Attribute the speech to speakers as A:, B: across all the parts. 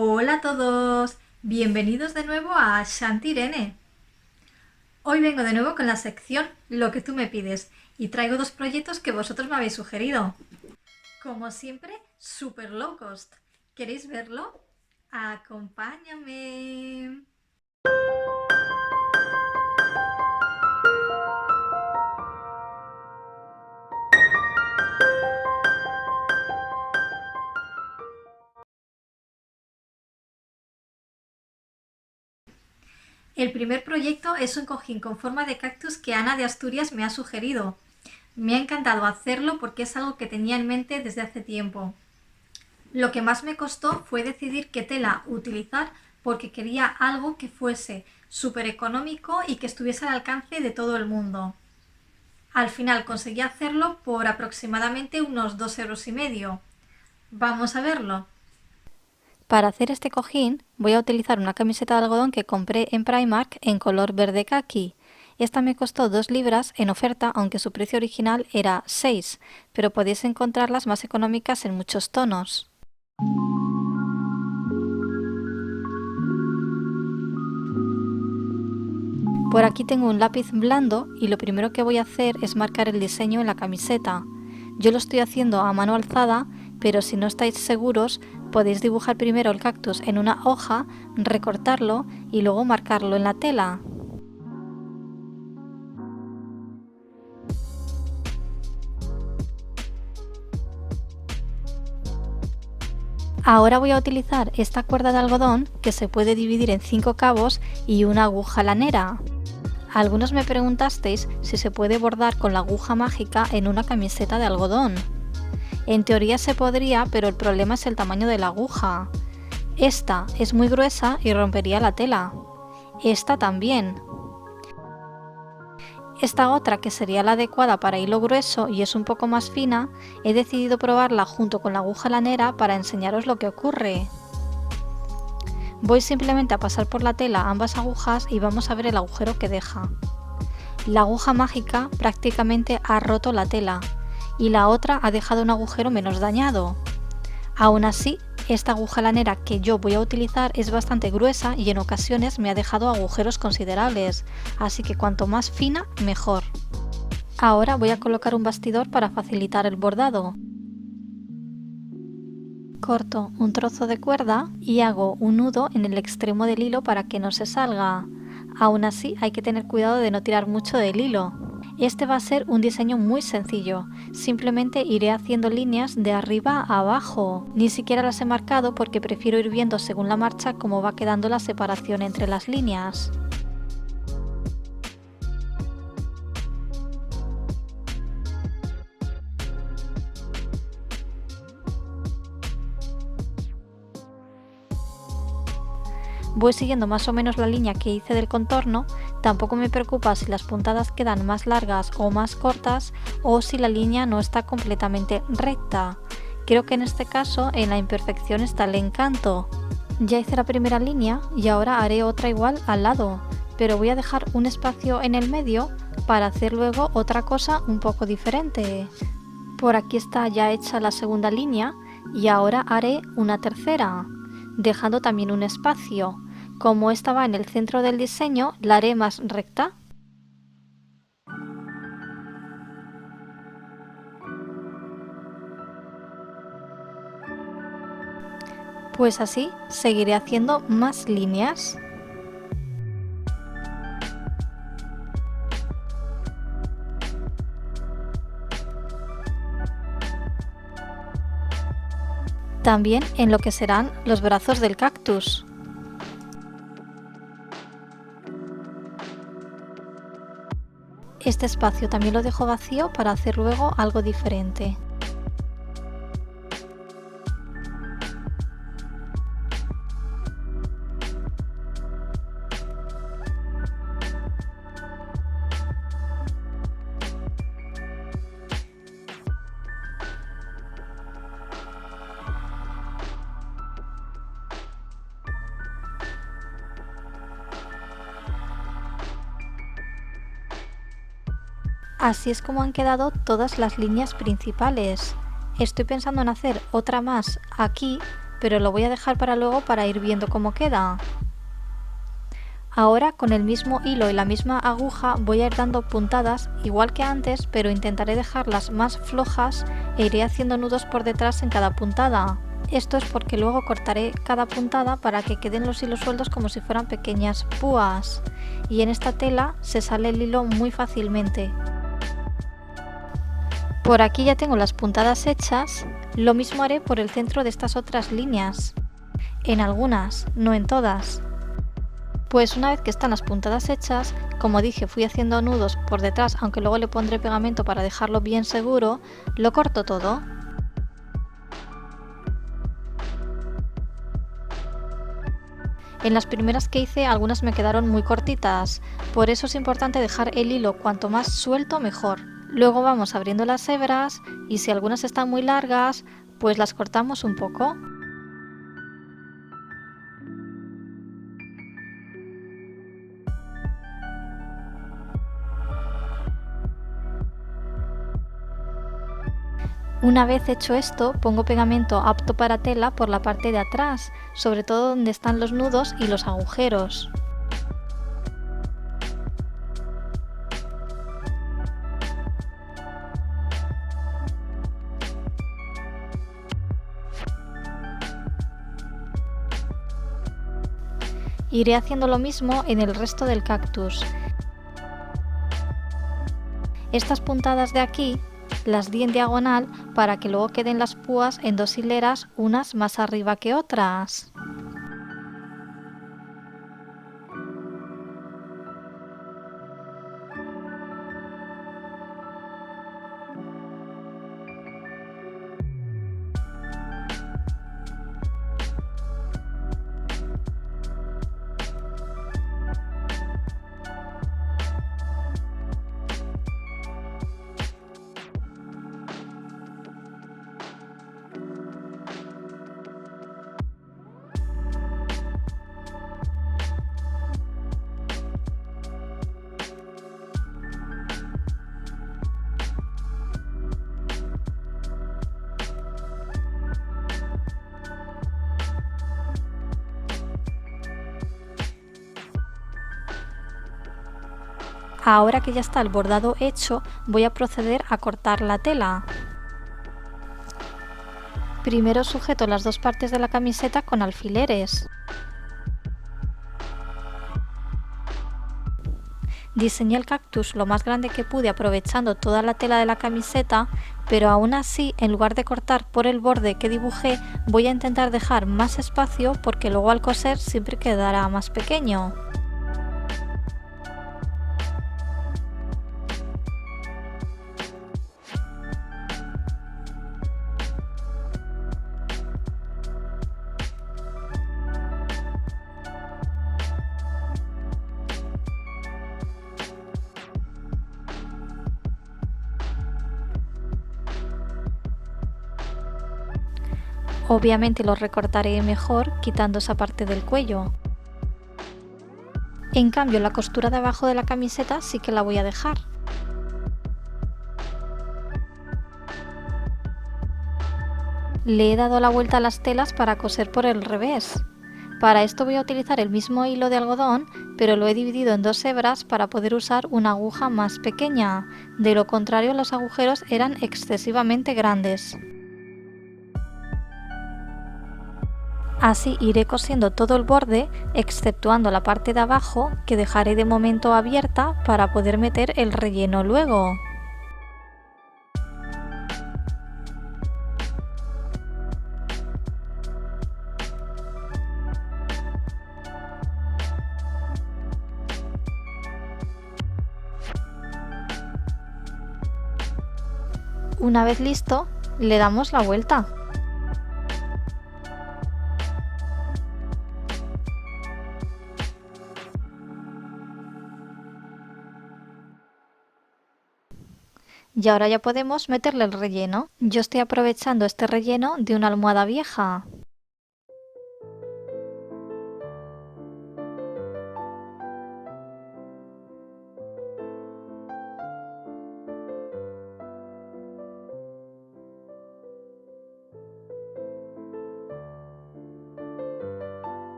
A: Hola a todos, bienvenidos de nuevo a Shantirene. Hoy vengo de nuevo con la sección Lo que tú me pides y traigo dos proyectos que vosotros me habéis sugerido. Como siempre, super low cost. ¿Queréis verlo? Acompáñame. El primer proyecto es un cojín con forma de cactus que Ana de Asturias me ha sugerido. Me ha encantado hacerlo porque es algo que tenía en mente desde hace tiempo. Lo que más me costó fue decidir qué tela utilizar porque quería algo que fuese súper económico y que estuviese al alcance de todo el mundo. Al final conseguí hacerlo por aproximadamente unos 2,5 euros. Vamos a verlo.
B: Para hacer este cojín voy a utilizar una camiseta de algodón que compré en Primark en color verde caqui. Esta me costó 2 libras en oferta, aunque su precio original era 6, pero podéis encontrarlas más económicas en muchos tonos. Por aquí tengo un lápiz blando y lo primero que voy a hacer es marcar el diseño en la camiseta. Yo lo estoy haciendo a mano alzada, pero si no estáis seguros podéis dibujar primero el cactus en una hoja, recortarlo y luego marcarlo en la tela. Ahora voy a utilizar esta cuerda de algodón que se puede dividir en 5 cabos y una aguja lanera. Algunos me preguntasteis si se puede bordar con la aguja mágica en una camiseta de algodón. En teoría se podría, pero el problema es el tamaño de la aguja. Esta es muy gruesa y rompería la tela. Esta también. Esta otra, que sería la adecuada para hilo grueso y es un poco más fina, he decidido probarla junto con la aguja lanera para enseñaros lo que ocurre. Voy simplemente a pasar por la tela ambas agujas y vamos a ver el agujero que deja. La aguja mágica prácticamente ha roto la tela y la otra ha dejado un agujero menos dañado. Aún así, esta aguja lanera que yo voy a utilizar es bastante gruesa y en ocasiones me ha dejado agujeros considerables, así que cuanto más fina, mejor. Ahora voy a colocar un bastidor para facilitar el bordado. Corto un trozo de cuerda y hago un nudo en el extremo del hilo para que no se salga. Aún así hay que tener cuidado de no tirar mucho del hilo. Este va a ser un diseño muy sencillo, simplemente iré haciendo líneas de arriba a abajo. Ni siquiera las he marcado porque prefiero ir viendo según la marcha cómo va quedando la separación entre las líneas. Voy siguiendo más o menos la línea que hice del contorno, tampoco me preocupa si las puntadas quedan más largas o más cortas o si la línea no está completamente recta. Creo que en este caso en la imperfección está el encanto. Ya hice la primera línea y ahora haré otra igual al lado, pero voy a dejar un espacio en el medio para hacer luego otra cosa un poco diferente. Por aquí está ya hecha la segunda línea y ahora haré una tercera, dejando también un espacio. Como esta va en el centro del diseño, la haré más recta. Pues así seguiré haciendo más líneas. También en lo que serán los brazos del cactus. Este espacio también lo dejo vacío para hacer luego algo diferente. Así es como han quedado todas las líneas principales. Estoy pensando en hacer otra más aquí pero lo voy a dejar para luego para ir viendo cómo queda. Ahora con el mismo hilo y la misma aguja voy a ir dando puntadas igual que antes, pero intentaré dejarlas más flojas e iré haciendo nudos por detrás en cada puntada. Esto es porque luego cortaré cada puntada para que queden los hilos sueltos como si fueran pequeñas púas, y en esta tela se sale el hilo muy fácilmente. Por aquí ya tengo las puntadas hechas, lo mismo haré por el centro de estas otras líneas. En algunas, no en todas. Pues una vez que están las puntadas hechas, como dije, fui haciendo nudos por detrás, aunque luego le pondré pegamento para dejarlo bien seguro, lo corto todo. En las primeras que hice algunas me quedaron muy cortitas, por eso es importante dejar el hilo cuanto más suelto mejor. Luego vamos abriendo las hebras y si algunas están muy largas, pues las cortamos un poco. Una vez hecho esto, pongo pegamento apto para tela por la parte de atrás, sobre todo donde están los nudos y los agujeros. Iré haciendo lo mismo en el resto del cactus. Estas puntadas de aquí las di en diagonal para que luego queden las púas en dos hileras, unas más arriba que otras. Ahora que ya está el bordado hecho, voy a proceder a cortar la tela. Primero sujeto las dos partes de la camiseta con alfileres. Diseñé el cactus lo más grande que pude aprovechando toda la tela de la camiseta, pero aún así, en lugar de cortar por el borde que dibujé, voy a intentar dejar más espacio porque luego al coser siempre quedará más pequeño. Obviamente lo recortaré mejor quitando esa parte del cuello. En cambio, la costura de abajo de la camiseta sí que la voy a dejar. Le he dado la vuelta a las telas para coser por el revés. Para esto voy a utilizar el mismo hilo de algodón, pero lo he dividido en dos hebras para poder usar una aguja más pequeña. De lo contrario, los agujeros eran excesivamente grandes. Así iré cosiendo todo el borde, exceptuando la parte de abajo, que dejaré de momento abierta para poder meter el relleno luego. Una vez listo, le damos la vuelta. Y ahora ya podemos meterle el relleno. Yo estoy aprovechando este relleno de una almohada vieja.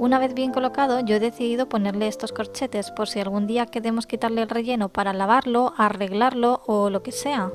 B: Una vez bien colocado, yo he decidido ponerle estos corchetes por si algún día queremos quitarle el relleno para lavarlo, arreglarlo o lo que sea.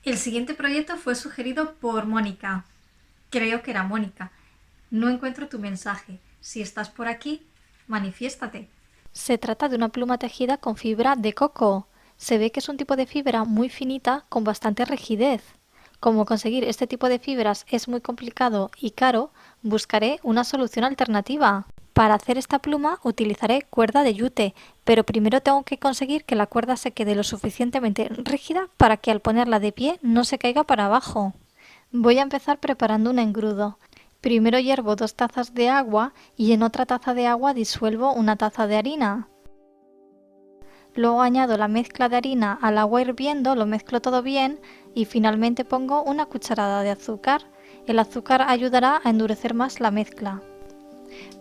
A: El siguiente proyecto fue sugerido por Mónica. Creo que era Mónica. No encuentro tu mensaje. Si estás por aquí, manifiéstate.
B: Se trata de una pluma tejida con fibra de coco. Se ve que es un tipo de fibra muy finita con bastante rigidez. Como conseguir este tipo de fibras es muy complicado y caro, buscaré una solución alternativa. Para hacer esta pluma utilizaré cuerda de yute, pero primero tengo que conseguir que la cuerda se quede lo suficientemente rígida para que al ponerla de pie no se caiga para abajo. Voy a empezar preparando un engrudo. Primero hiervo 2 tazas de agua y en otra taza de agua disuelvo una taza de harina. Luego añado la mezcla de harina al agua hirviendo, lo mezclo todo bien y finalmente pongo una cucharada de azúcar. El azúcar ayudará a endurecer más la mezcla.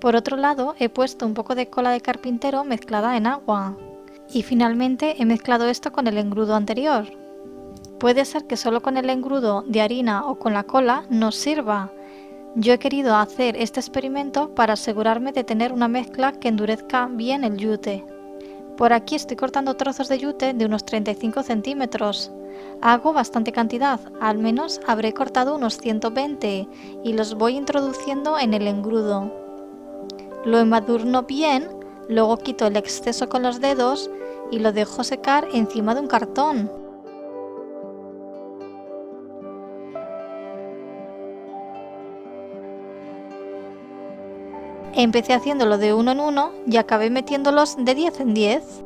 B: Por otro lado, he puesto un poco de cola de carpintero mezclada en agua. Y finalmente he mezclado esto con el engrudo anterior. Puede ser que solo con el engrudo de harina o con la cola nos sirva. Yo he querido hacer este experimento para asegurarme de tener una mezcla que endurezca bien el yute. Por aquí estoy cortando trozos de yute de unos 35 centímetros. Hago bastante cantidad, al menos habré cortado unos 120 y los voy introduciendo en el engrudo. Lo embadurno bien, luego quito el exceso con los dedos y lo dejo secar encima de un cartón. Empecé haciéndolo de uno en uno y acabé metiéndolos de 10 en 10.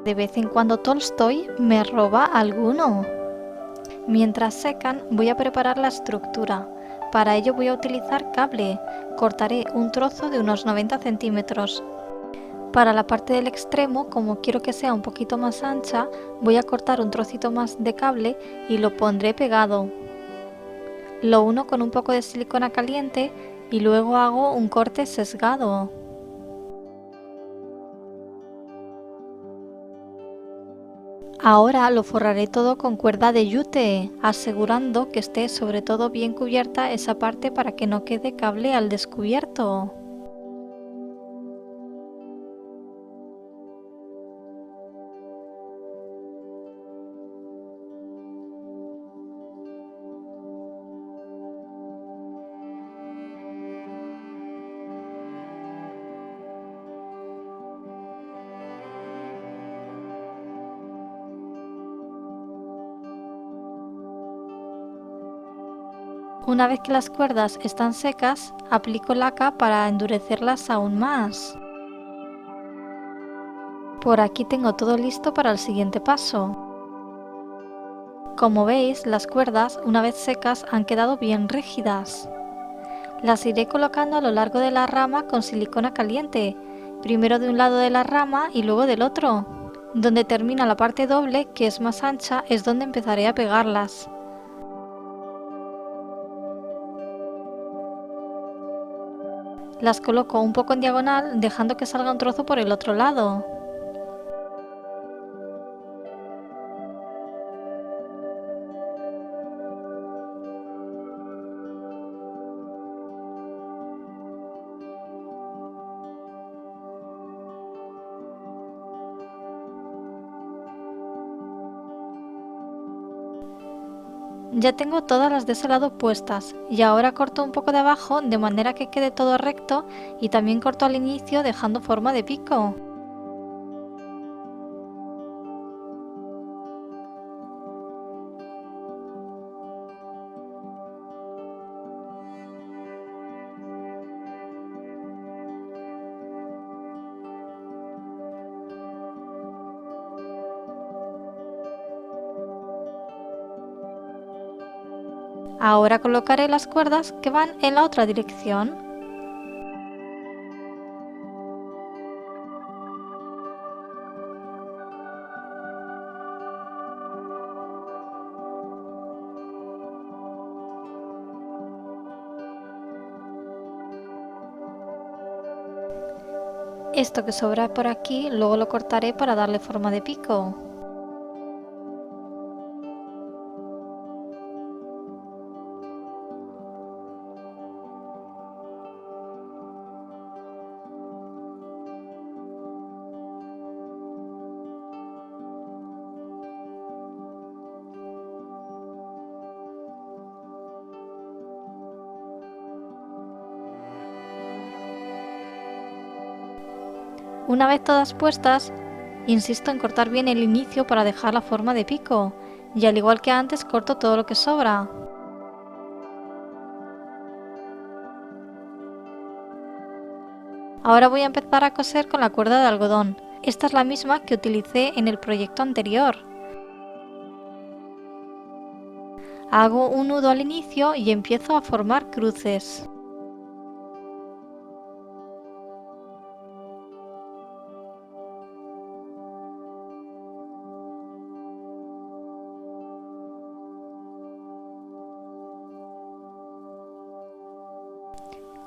B: De vez en cuando Tolstoy me roba alguno. Mientras secan voy a preparar la estructura. Para ello voy a utilizar cable. Cortaré un trozo de unos 90 centímetros. Para la parte del extremo, como quiero que sea un poquito más ancha, voy a cortar un trocito más de cable y lo pondré pegado. Lo uno con un poco de silicona caliente y luego hago un corte sesgado. Ahora lo forraré todo con cuerda de yute, asegurando que esté sobre todo bien cubierta esa parte para que no quede cable al descubierto. Una vez que las cuerdas están secas, aplico laca para endurecerlas aún más. Por aquí tengo todo listo para el siguiente paso. Como veis, las cuerdas, una vez secas, han quedado bien rígidas. Las iré colocando a lo largo de la rama con silicona caliente, primero de un lado de la rama y luego del otro. Donde termina la parte doble, que es más ancha, es donde empezaré a pegarlas. Las coloco un poco en diagonal, dejando que salga un trozo por el otro lado. Ya tengo todas las de ese lado puestas y ahora corto un poco de abajo de manera que quede todo recto y también corto al inicio dejando forma de pico. Ahora colocaré las cuerdas que van en la otra dirección. Esto que sobra por aquí luego lo cortaré para darle forma de pico. Una vez todas puestas, insisto en cortar bien el inicio para dejar la forma de pico, y al igual que antes corto todo lo que sobra. Ahora voy a empezar a coser con la cuerda de algodón. Esta es la misma que utilicé en el proyecto anterior. Hago un nudo al inicio y empiezo a formar cruces.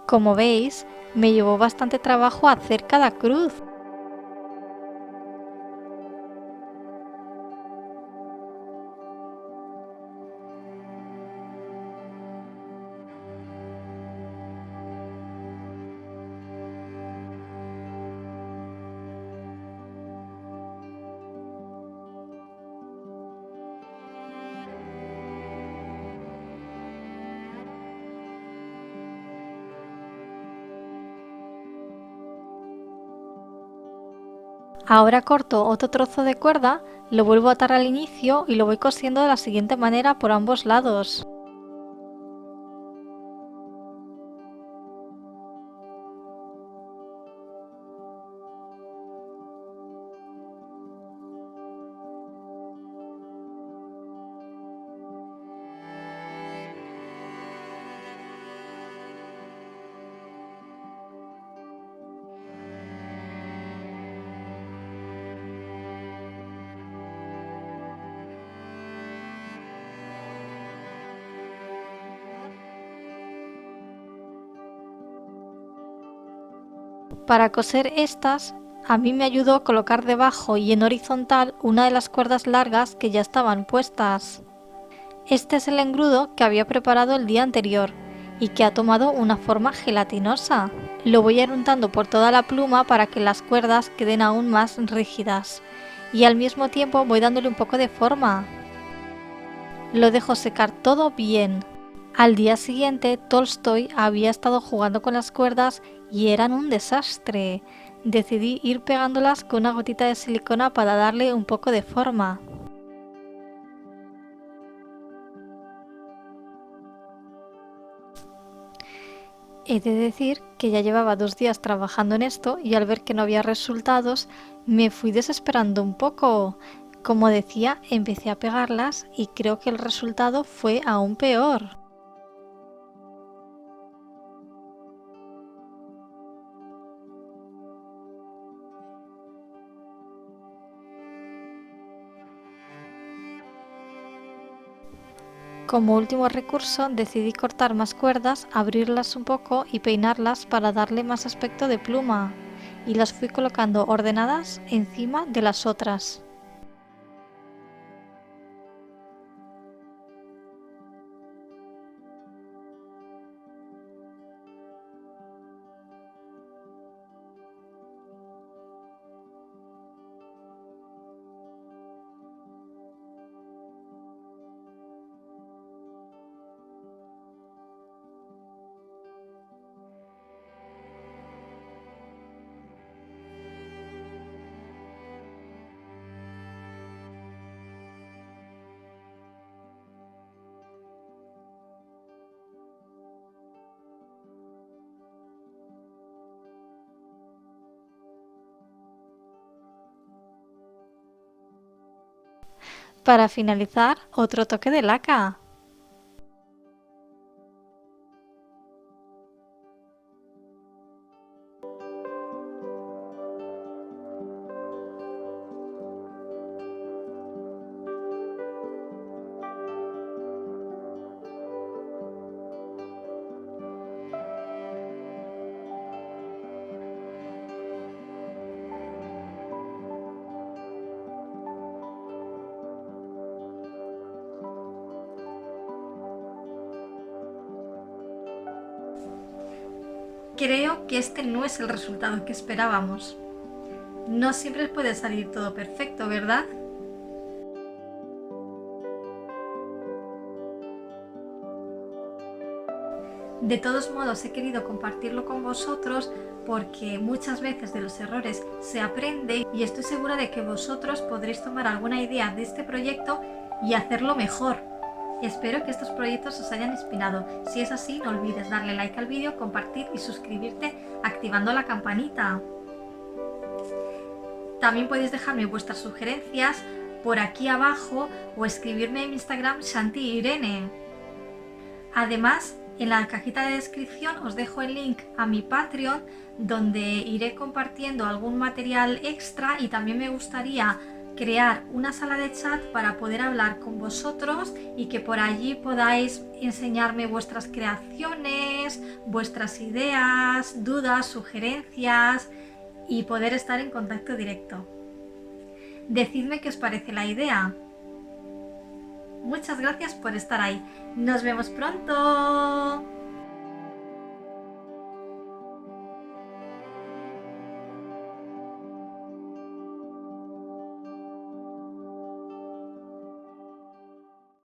B: Como veis, me llevó bastante trabajo hacer cada cruz. Ahora corto otro trozo de cuerda, lo vuelvo a atar al inicio y lo voy cosiendo de la siguiente manera por ambos lados. Para coser estas, a mí me ayudó a colocar debajo y en horizontal una de las cuerdas largas que ya estaban puestas. Este es el engrudo que había preparado el día anterior y que ha tomado una forma gelatinosa. Lo voy a ir untando por toda la pluma para que las cuerdas queden aún más rígidas y al mismo tiempo voy dándole un poco de forma. Lo dejo secar todo bien. Al día siguiente, Tolstoy había estado jugando con las cuerdas y eran un desastre. Decidí ir pegándolas con una gotita de silicona para darle un poco de forma. He de decir que ya llevaba 2 días trabajando en esto y al ver que no había resultados, me fui desesperando un poco. Como decía, empecé a pegarlas y creo que el resultado fue aún peor. Como último recurso decidí cortar más cuerdas, abrirlas un poco y peinarlas para darle más aspecto de pluma, y las fui colocando ordenadas encima de las otras. Para finalizar, otro toque de laca.
A: Creo que este no es el resultado que esperábamos. No siempre puede salir todo perfecto, ¿verdad? De todos modos, he querido compartirlo con vosotros porque muchas veces de los errores se aprende y estoy segura de que vosotros podréis tomar alguna idea de este proyecto y hacerlo mejor. Espero que estos proyectos os hayan inspirado. Si es así, no olvides darle like al vídeo, compartir y suscribirte activando la campanita. También podéis dejarme vuestras sugerencias por aquí abajo o escribirme en mi Instagram ShantiIrene. Además, en la cajita de descripción os dejo el link a mi Patreon, donde iré compartiendo algún material extra y también me gustaría crear una sala de chat para poder hablar con vosotros y que por allí podáis enseñarme vuestras creaciones, vuestras ideas, dudas, sugerencias y poder estar en contacto directo. Decidme qué os parece la idea. Muchas gracias por estar ahí. Nos vemos pronto.